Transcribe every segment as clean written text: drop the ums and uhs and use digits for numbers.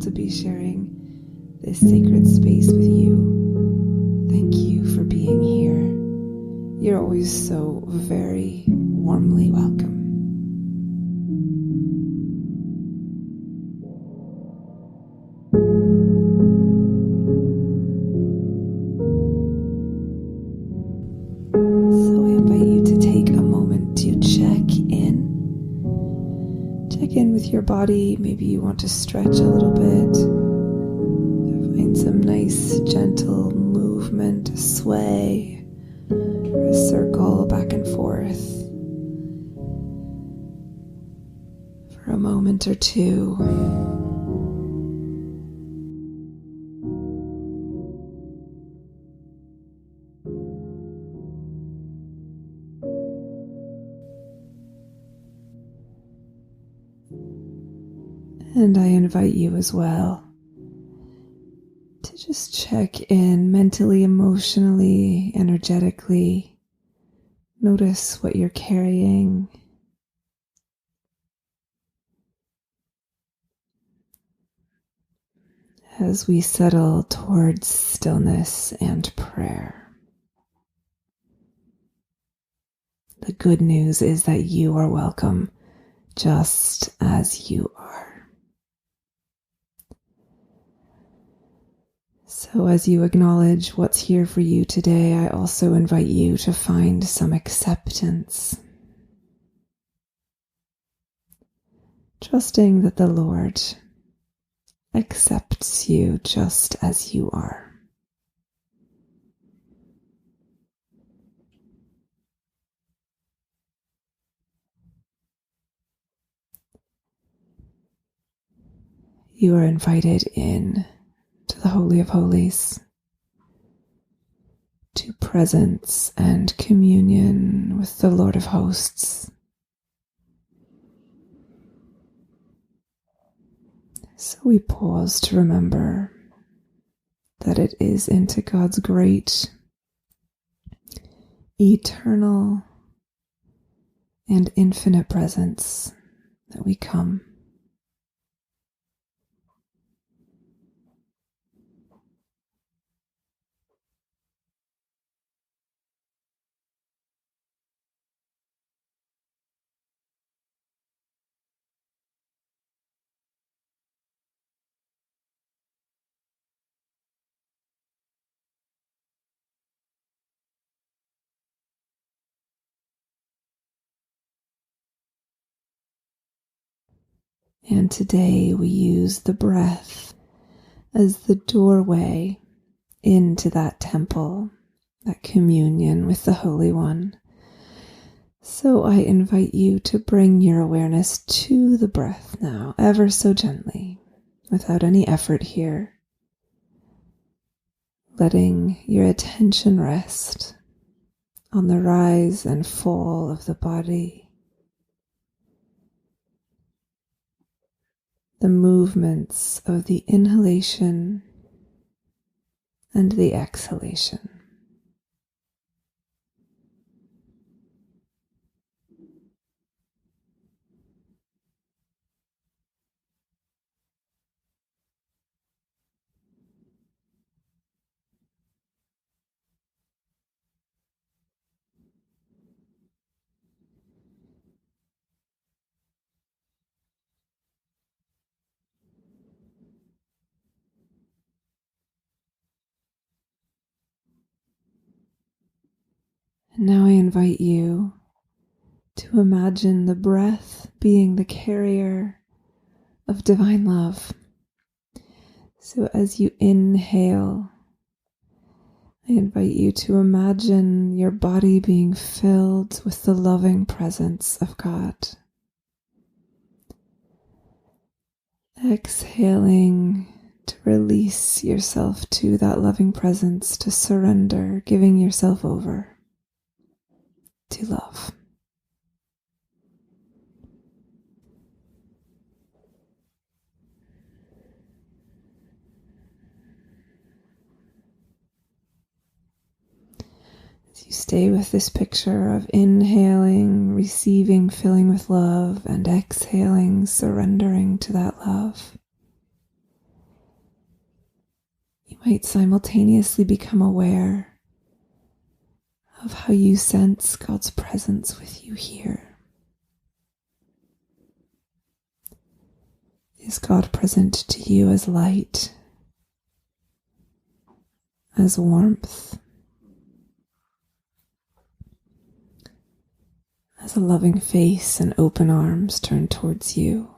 to be sharing this sacred space with you. Thank you for being here. You're always so very warmly welcome. So I invite you to take a moment to check in. Check in with your body. Maybe you want to stretch a little bit. Find some nice gentle movement, a sway, or a circle back and forth for a moment or two. And I invite you as well to just check in mentally, emotionally, energetically. Notice what you're carrying. As we settle towards stillness and prayer. The good news is that you are welcome just as you are. So as you acknowledge what's here for you today, I also invite you to find some acceptance. Trusting that the Lord accepts you just as you are. You are invited in to the Holy of Holies, to presence and communion with the Lord of Hosts. So we pause to remember that it is into God's great, eternal, and infinite presence that we come. And today we use the breath as the doorway into that temple, that communion with the Holy One. So I invite you to bring your awareness to the breath now, ever so gently, without any effort here. Letting your attention rest on the rise and fall of the body. The movements of the inhalation and the exhalation. And now I invite you to imagine the breath being the carrier of divine love. So as you inhale, I invite you to imagine your body being filled with the loving presence of God. Exhaling to release yourself to that loving presence, to surrender, giving yourself over to love. As you stay with this picture of inhaling, receiving, filling with love, and exhaling, surrendering to that love. might simultaneously become aware of how you sense God's presence with you here. Is God present to you as light, as warmth, as a loving face and open arms turned towards you?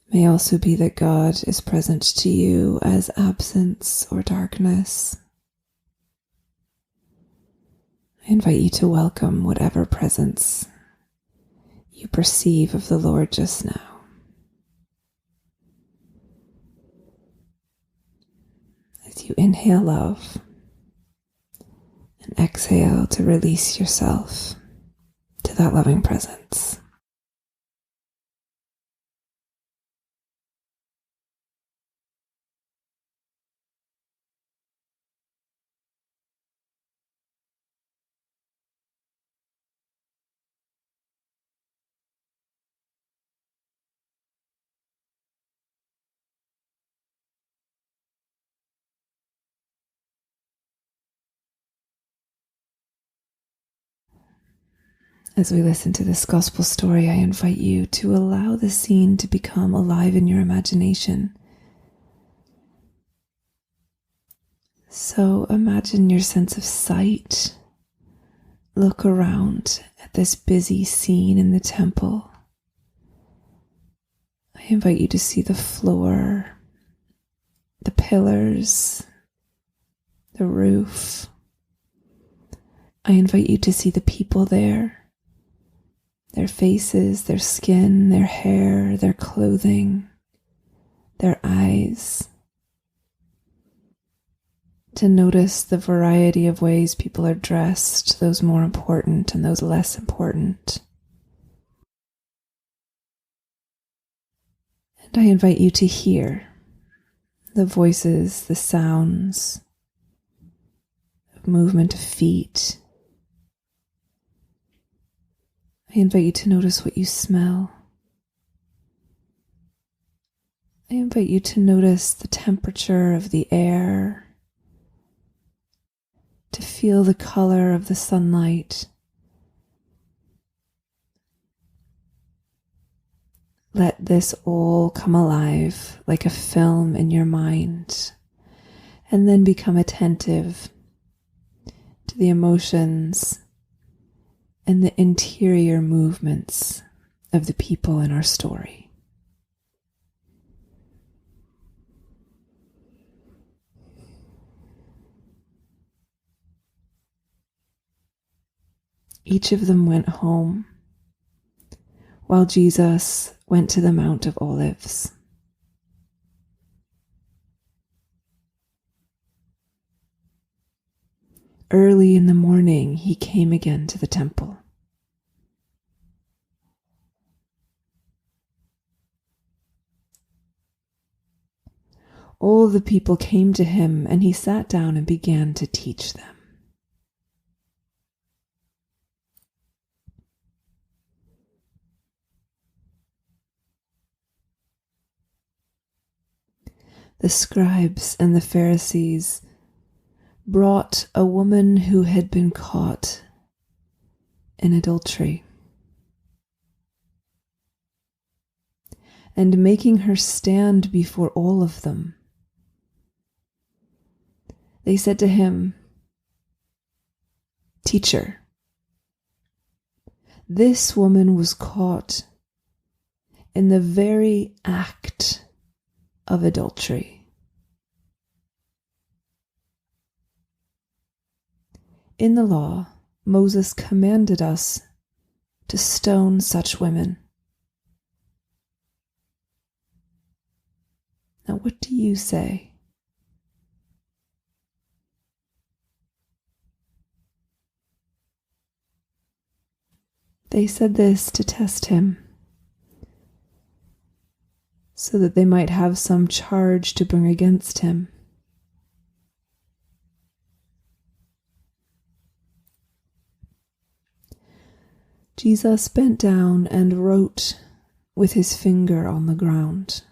It may also be that God is present to you as absence or darkness. I invite you to welcome whatever presence you perceive of the Lord just now. As you inhale love and exhale to release yourself to that loving presence. As we listen to this gospel story, I invite you to allow the scene to become alive in your imagination. So imagine your sense of sight. Look around at this busy scene in the temple. I invite you to see the floor, the pillars, the roof. I invite you to see the people there. Their faces, their skin, their hair, their clothing, their eyes. To notice the variety of ways people are dressed, those more important and those less important. And I invite you to hear the voices, the sounds, the movement of feet. I invite you to notice what you smell. I invite you to notice the temperature of the air, to feel the color of the sunlight. Let this all come alive like a film in your mind, and then become attentive to the emotions and the interior movements of the people in our story. Each of them went home, while Jesus went to the Mount of Olives. Early in the morning, he came again to the temple. All the people came to him, and he sat down and began to teach them. The scribes and the Pharisees brought a woman who had been caught in adultery, and making her stand before all of them, they said to him, "Teacher, this woman was caught in the very act of adultery. In the law, Moses commanded us to stone such women. Now, what do you say?" They said this to test him, so that they might have some charge to bring against him. Jesus bent down and wrote with his finger on the ground.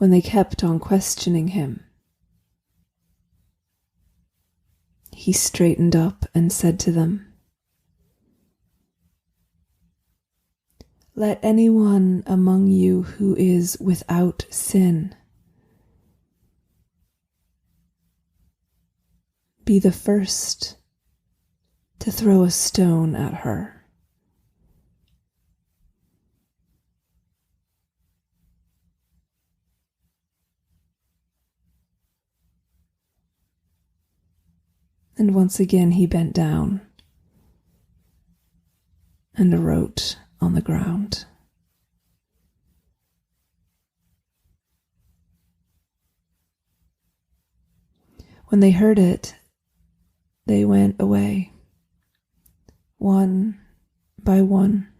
when they kept on questioning him, he straightened up and said to them, "Let anyone among you who is without sin be the first to throw a stone at her." And once again he bent down and wrote on the ground. When they heard it, they went away, one by one,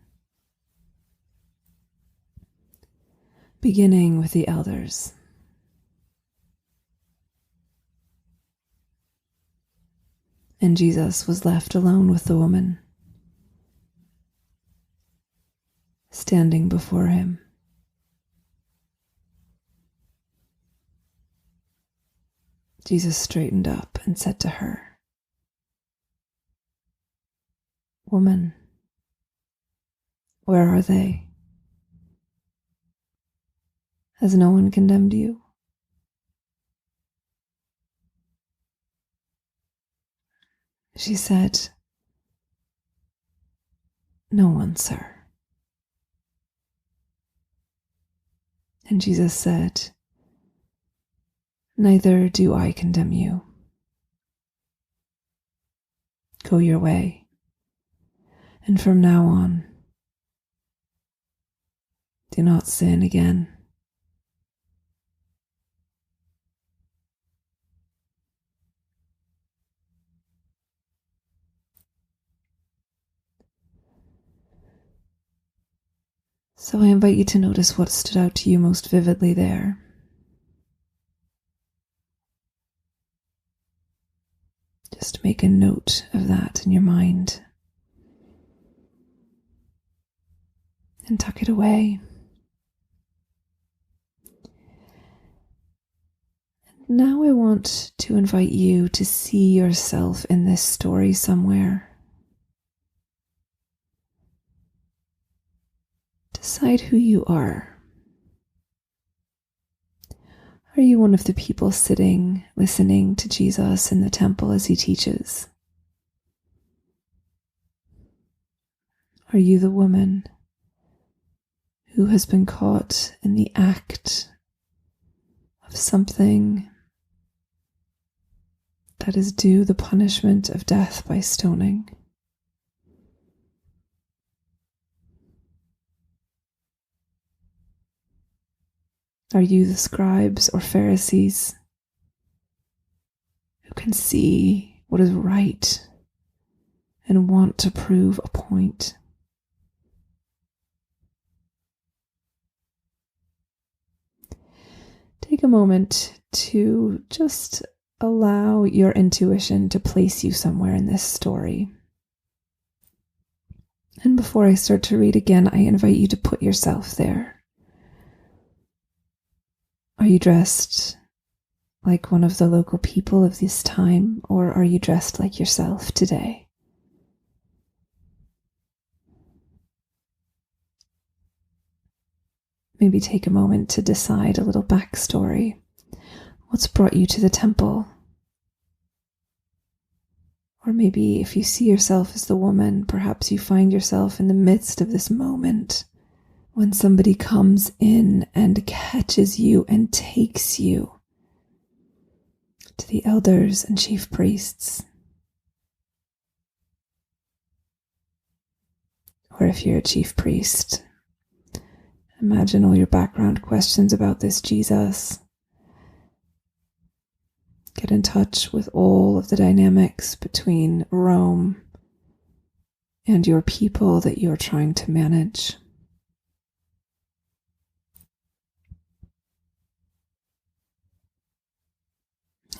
beginning with the elders. And Jesus was left alone with the woman, standing before him. Jesus straightened up and said to her, "Woman, where are they? Has no one condemned you?" She said, "No one, sir." And Jesus said, "Neither do I condemn you. Go your way, and from now on, do not sin again." So I invite you to notice what stood out to you most vividly there. Just make a note of that in your mind and tuck it away. And now I want to invite you to see yourself in this story somewhere. Decide who you are. Are you one of the people sitting, listening to Jesus in the temple as he teaches? Are you the woman who has been caught in the act of something that is due the punishment of death by stoning? Are you the scribes or Pharisees who can see what is right and want to prove a point? Take a moment to just allow your intuition to place you somewhere in this story. And before I start to read again, I invite you to put yourself there. Are you dressed like one of the local people of this time, or are you dressed like yourself today? Maybe take a moment to decide a little backstory. What's brought you to the temple? Or maybe if you see yourself as the woman, perhaps you find yourself in the midst of this moment when somebody comes in and catches you and takes you to the elders and chief priests. Or if you're a chief priest, imagine all your background questions about this Jesus. Get in touch with all of the dynamics between Rome and your people that you're trying to manage.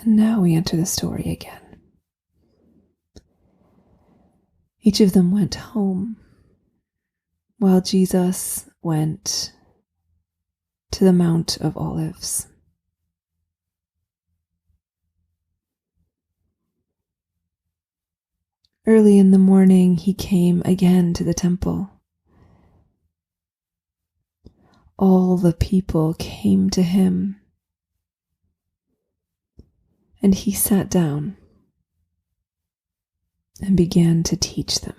And now we enter the story again. Each of them went home, while Jesus went to the Mount of Olives. Early in the morning, he came again to the temple. All the people came to him, and he sat down and began to teach them.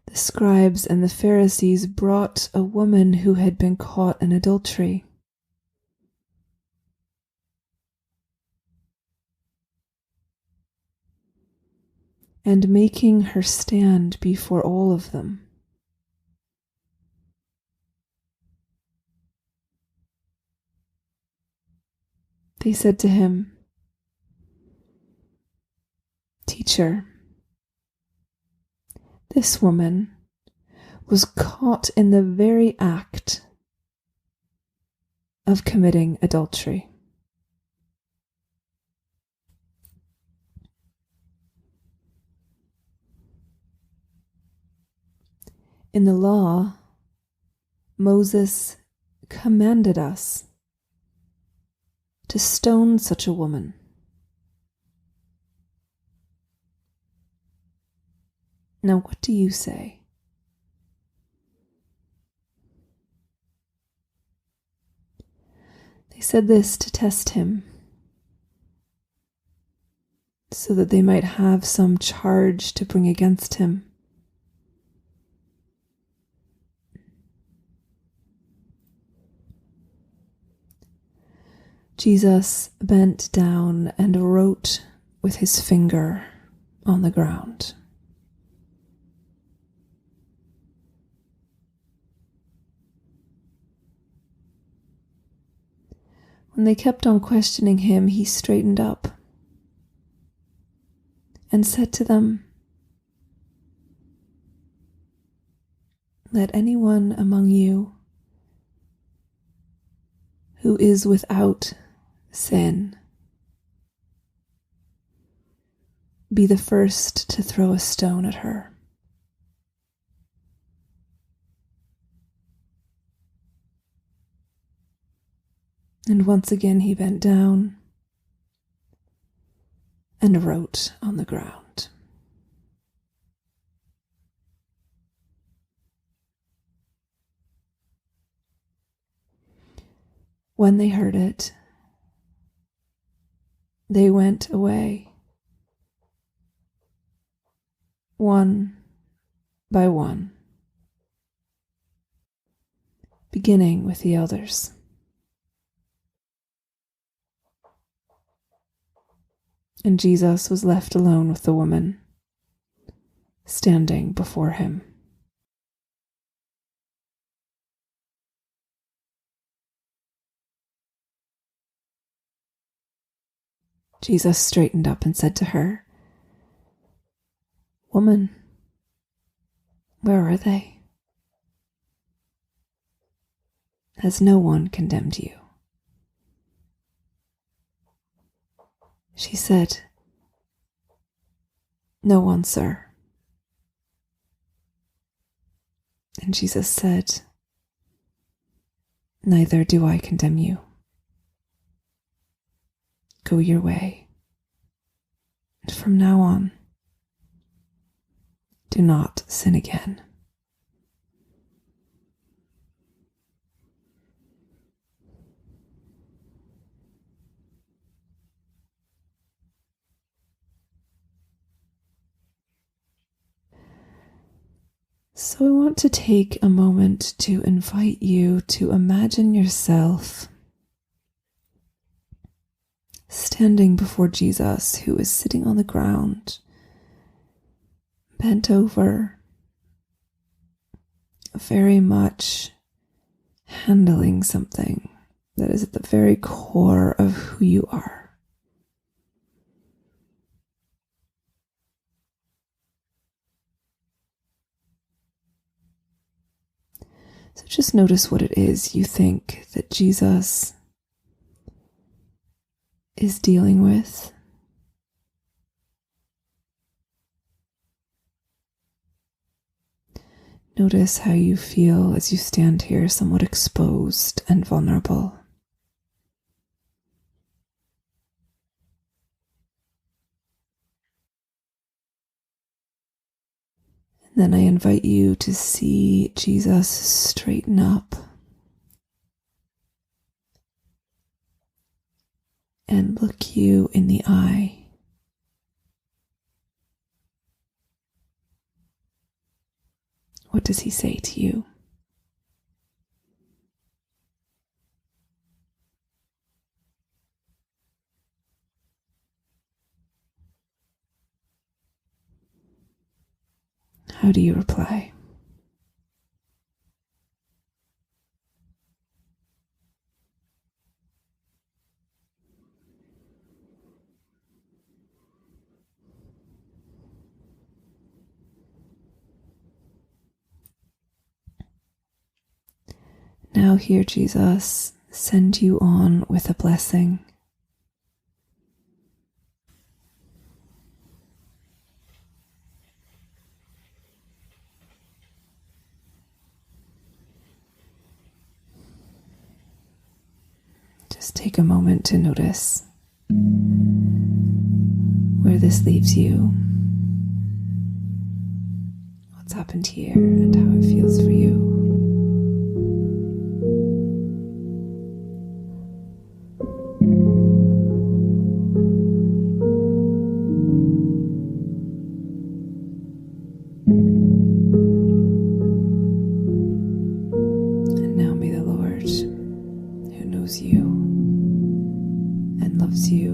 The scribes and the Pharisees brought a woman who had been caught in adultery. And making her stand before all of them, they said to him, "Teacher, this woman was caught in the very act of committing adultery." In the law, Moses commanded us to stone such a woman. Now, what do you say? They said this to test him, so that they might have some charge to bring against him. Jesus bent down and wrote with his finger on the ground. When they kept on questioning him, he straightened up and said to them, "Let anyone among you who is without sin be the first to throw a stone at her." And once again he bent down and wrote on the ground. When they heard it, they went away, one by one, beginning with the elders. And Jesus was left alone with the woman, standing before him. Jesus straightened up and said to her, "Woman, where are they? Has no one condemned you?" She said, "No one, sir." And Jesus said, "Neither do I condemn you. Go your way. And from now on, do not sin again." So I want to take a moment to invite you to imagine yourself standing before Jesus, who is sitting on the ground, bent over, very much handling something that is at the very core of who you are. So just notice what it is you think that Jesus is dealing with. Notice how you feel as you stand here somewhat exposed and vulnerable. And then I invite you to see Jesus straighten up and look you in the eye. What does he say to you? How do you reply? Now hear Jesus send you on with a blessing. Just take a moment to notice where this leaves you, what's happened here, and how it feels for you. And now may the Lord, who knows you and loves you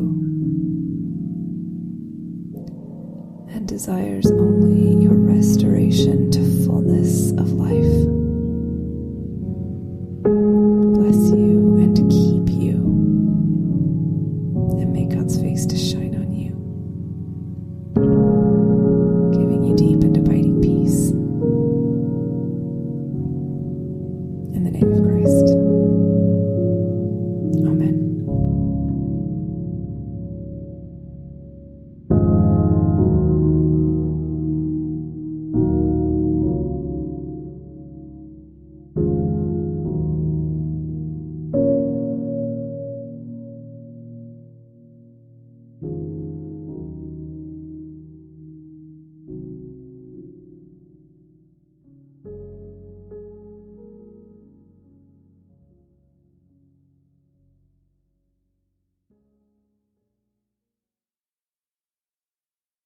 and desires only your restoration to fullness of